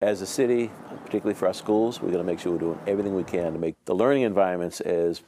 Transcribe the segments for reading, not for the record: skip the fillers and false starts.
As a city, particularly for our schools, we're going to make sure we're doing everything we can to make the learning environments as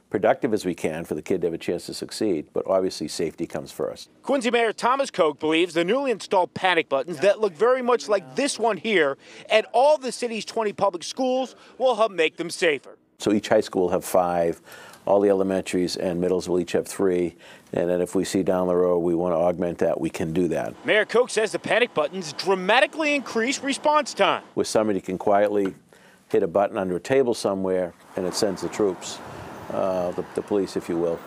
productive as we can for the kid to have a chance to succeed, but obviously safety comes first. Quincy Mayor Thomas Koch believes the newly installed panic buttons that look very much like this one here at all the city's 20 public schools will help make them safer. So each high school will have 5, all the elementaries and middles will each have 3, and then if we see down the road we want to augment that, we can do that. Mayor Koch says the panic buttons dramatically increase response time. Where somebody can quietly hit a button under a table somewhere and it sends the troops, the police, if you will,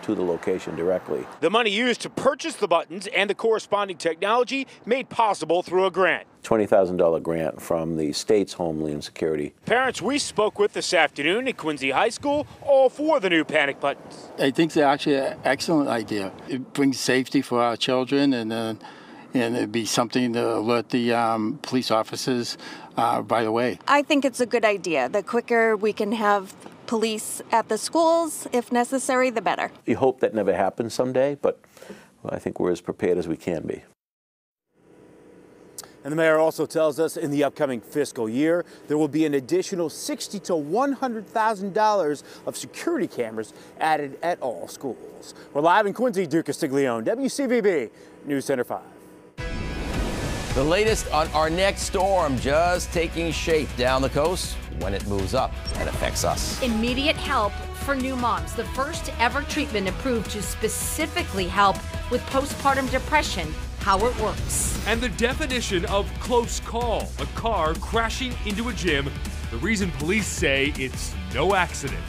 to the location directly. The money used to purchase the buttons and the corresponding technology made possible through a grant. $20,000 grant from the state's Homeland Security. Parents we spoke with this afternoon at Quincy High School, all for the new panic buttons. I think they're actually an excellent idea. It brings safety for our children, and it'd be something to alert the police officers right away. I think it's a good idea. The quicker we can have police at the schools, if necessary, the better. We hope that never happens someday, but I think we're as prepared as we can be. And the mayor also tells us in the upcoming fiscal year, there will be an additional $60,000 to $100,000 of security cameras added at all schools. We're live in Quincy, Duke Castiglione, WCVB News Center 5. The latest on our next storm just taking shape down the coast. When it moves up, it affects us. Immediate help for new moms. The first ever treatment approved to specifically help with postpartum depression. How it works. And the definition of close call, a car crashing into a gym. The reason police say it's no accident.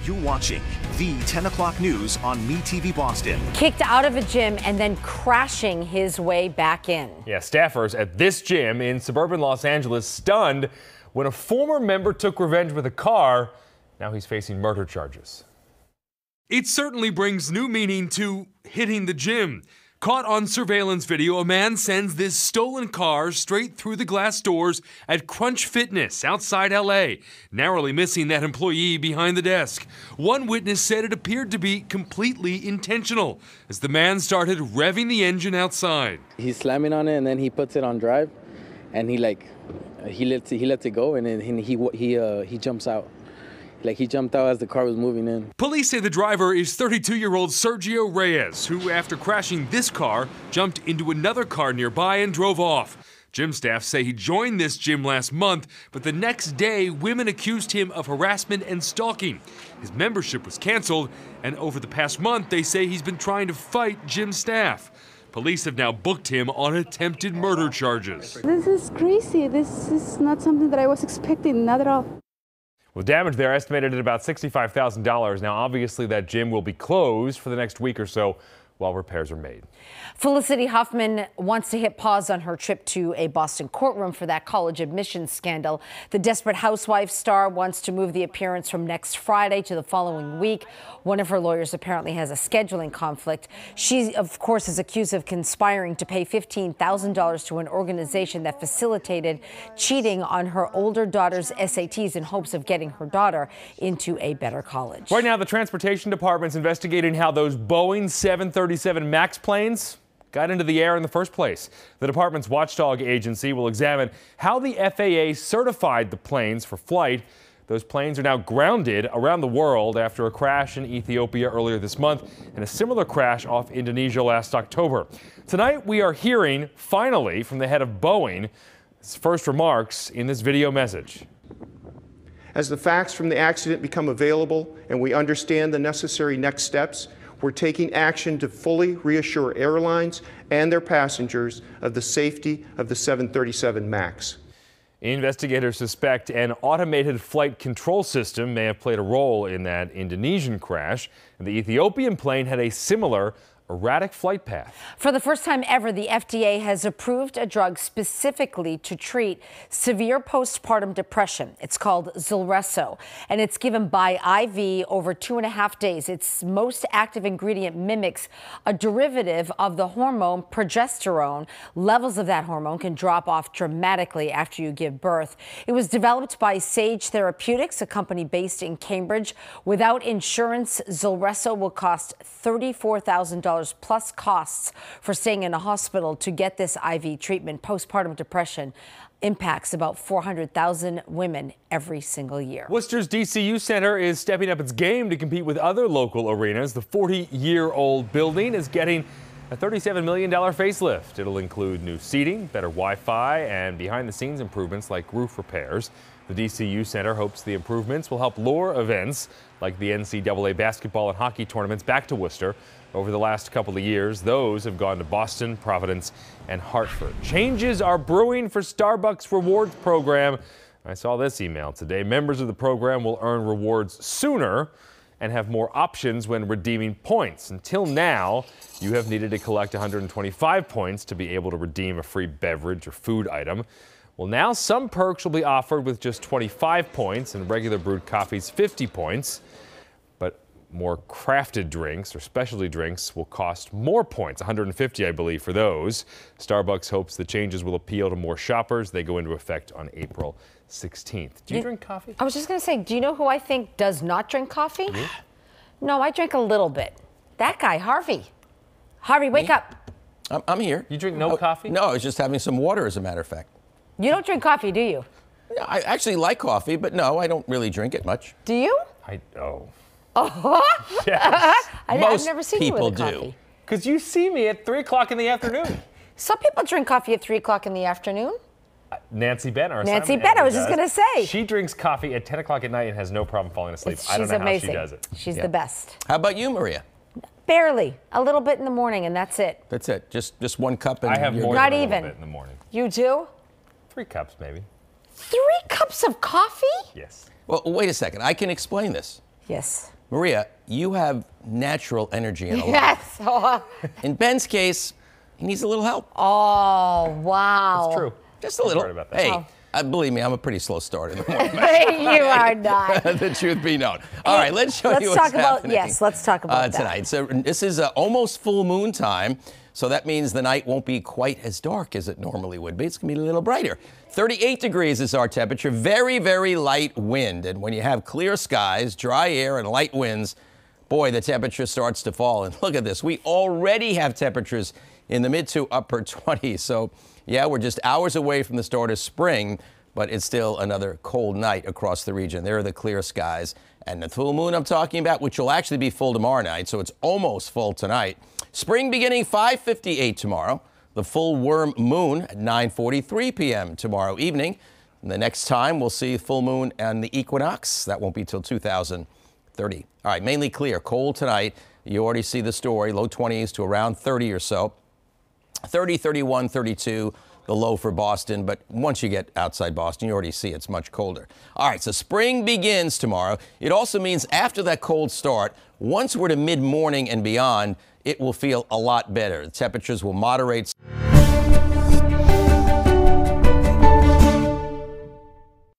You're watching the 10 o'clock news on MeTV Boston. Kicked out of a gym and then crashing his way back in. Yeah, staffers at this gym in suburban Los Angeles stunned when a former member took revenge with a car. Now he's facing murder charges. It certainly brings new meaning to hitting the gym. Caught on surveillance video, a man sends this stolen car straight through the glass doors at Crunch Fitness outside LA, narrowly missing that employee behind the desk. One witness said it appeared to be completely intentional as the man started revving the engine outside. He's slamming on it and then he puts it on drive and he lets it go and then he jumps out. Like he jumped out as the car was moving in. Police say the driver is 32-year-old Sergio Reyes, who after crashing this car, jumped into another car nearby and drove off. Gym staff say he joined this gym last month, but the next day, women accused him of harassment and stalking. His membership was canceled, and over the past month, they say he's been trying to fight gym staff. Police have now booked him on attempted murder charges. This is crazy. This is not something that I was expecting, not at all. Well, damage there estimated at about $65,000. Now, obviously, that gym will be closed for the next week or so while repairs are made. Felicity Huffman wants to hit pause on her trip to a Boston courtroom for that college admissions scandal. The Desperate Housewives star wants to move the appearance from next Friday to the following week. One of her lawyers apparently has a scheduling conflict. She, of course, is accused of conspiring to pay $15,000 to an organization that facilitated cheating on her older daughter's SATs in hopes of getting her daughter into a better college. Right now, the Transportation Department's investigating how those Boeing 737 MAX planes got into the air in the first place. The department's watchdog agency will examine how the FAA certified the planes for flight. Those planes are now grounded around the world after a crash in Ethiopia earlier this month and a similar crash off Indonesia last October. Tonight, we are hearing, finally, from the head of Boeing, his first remarks in this video message. As the facts from the accident become available and we understand the necessary next steps, we're taking action to fully reassure airlines and their passengers of the safety of the 737 MAX. Investigators suspect an automated flight control system may have played a role in that Indonesian crash. The Ethiopian plane had a similar erratic flight path. For the first time ever, the FDA has approved a drug specifically to treat severe postpartum depression. It's called Zulresso, and it's given by IV over 2.5 days. Its most active ingredient mimics a derivative of the hormone progesterone. Levels of that hormone can drop off dramatically after you give birth. It was developed by Sage Therapeutics, a company based in Cambridge. Without insurance, Zulresso will cost $34,000 plus costs for staying in a hospital to get this IV treatment. Postpartum depression impacts about 400,000 women every single year. Worcester's DCU Center is stepping up its game to compete with other local arenas. The 40-year-old building is getting a $37 million facelift. It'll include new seating, better Wi-Fi, and behind-the-scenes improvements like roof repairs. The DCU Center hopes the improvements will help lure events like the NCAA basketball and hockey tournaments back to Worcester. Over the last couple of years, those have gone to Boston, Providence, and Hartford. Changes are brewing for Starbucks Rewards program. I saw this email today. Members of the program will earn rewards sooner and have more options when redeeming points. Until now, you have needed to collect 125 points to be able to redeem a free beverage or food item. Well, now some perks will be offered with just 25 points and regular brewed coffee's 50 points. But more crafted drinks or specialty drinks will cost more points, 150, I believe, for those. Starbucks hopes the changes will appeal to more shoppers. They go into effect on April 16th. Do you drink coffee? I was just going to say, do you know who I think does not drink coffee? Me? No, I drink a little bit. That guy, Harvey. Harvey, wake up. I'm here. You drink no coffee? No, I was just having some water, as a matter of fact. You don't drink coffee, do you? I actually like coffee, but no, I don't really drink it much. Do you? Oh. Yes. I've never seen you with a coffee. do. Because you see me at 3 o'clock in the afternoon. Some people drink coffee at 3 o'clock in the afternoon. Nancy Benn, our Nancy assignment Benn, I was editor, just going to say. She drinks coffee at 10 o'clock at night and has no problem falling asleep. I don't know amazing. how she does it. She's the best. How about you, Maria? Barely. A little bit in the morning, and that's it. That's it. Just 1 cup. And I have more Not than a even. little bit in the morning. You do? 3 cups, maybe. 3 cups of coffee? Yes. Well, wait a second. I can explain this. Yes. Maria, you have natural energy in a lot. Yes. In Ben's case, he needs a little help. Oh, wow. It's true. Just a little. Right about that. Hey, believe me, I'm a pretty slow starter in the morning. You are not. The truth be known. All right, let's show you what's talk about, happening. yes, let's talk about that. Tonight. So this is almost full moon time, so that means the night won't be quite as dark as it normally would be. It's going to be a little brighter. 38 degrees is our temperature. Very, very light wind. And when you have clear skies, dry air, and light winds, boy, the temperature starts to fall. And look at this. We already have temperatures in the mid to upper 20s. So, yeah, we're just hours away from the start of spring, but it's still another cold night across the region. There are the clear skies. And the full moon I'm talking about, which will actually be full tomorrow night, so it's almost full tonight. Spring beginning 5:58 tomorrow. The full worm moon at 9:43 p.m. tomorrow evening. And the next time we'll see full moon and the equinox, that won't be till 2030. All right, mainly clear. Cold tonight. You already see the story. Low 20s to around 30 or so. 30, 31, 32, the low for Boston. But once you get outside Boston, you already see it's much colder. All right, so spring begins tomorrow. It also means after that cold start, once we're to mid-morning and beyond, it will feel a lot better. The temperatures will moderate.